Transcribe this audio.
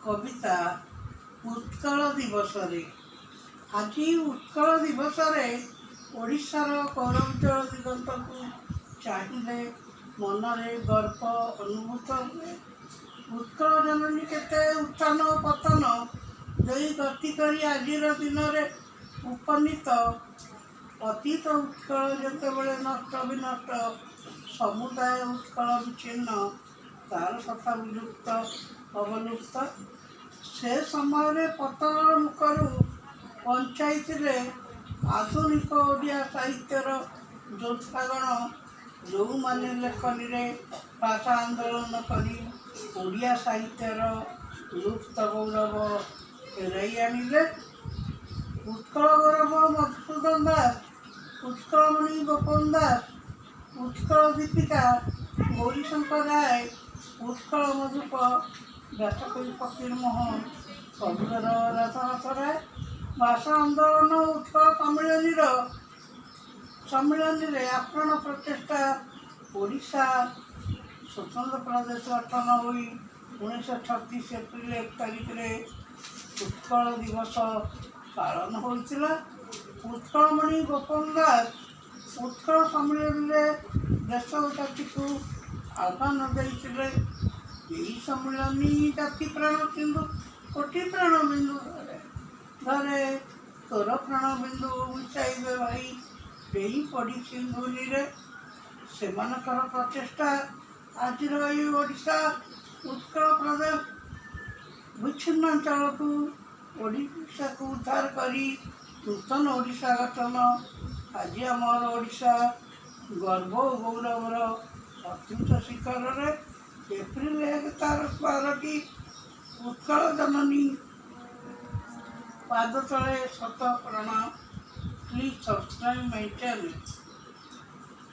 कविता उत्कल दिवस आज उत्कल दिवस ओडिशार गौरवोज्ज्वल दिगंत को चाहिए मनरे गर्व अनुभूत हुए। उत्कल जननी केते उत्थान पतन दे गति करी आजिर दिन में उपनीत अतीत उत्कल जितेबले नष्ट विनष्ट समुदाय उत्कल विच्छिन्न तार कथा विलुप्त अवलुप्त से समय पतन मुखर पंचायत आधुनिक ओडिया साहित्यर योद्धागण जो मैंने लेखनी भाषा आंदोलन करी ओडिया साहित्यर लुप्त गौरव फेराई आनिले। उत्कल गौरव मधुसूदन दास, उत्कलमणि गोपन दास, उत्कल दीपिका गौरीशंकर राय, उत्कल मधुप व्यासकवि फकीर मोहन, कविवर राधानाथ राय, भाषा आंदोलन उत्कल सम्मिलन आपण प्रचेषा ओडिशा स्वतंत्र प्रदेश गठन हो 1936 एप्रिल 1 तारिख उत्कल दिवस पालन होता। उत्कलमणि गोपन दास उत्कल सम्मिलन में देश जाति को आह्वान देते। यही सम्मिलन जाति प्राण सिंधु कोटि प्राण बिंदु धरे तोर प्राण बिंदु मिसाइबे भाई यही पड़ी सिंधुली से प्रचेषा आज ओडिशा उत्कल प्रदेश विच्छिन्न अंचल को ओडिशा को उद्धार करी नूतन ओडिशा गठन आज आमर ओडिशा गर्व गौरवर अत्युच्च शिखर एप्रिल 1 तार स्मारकी उत्कल जननी पाद तले शत प्रणाम। Please subscribe my channel.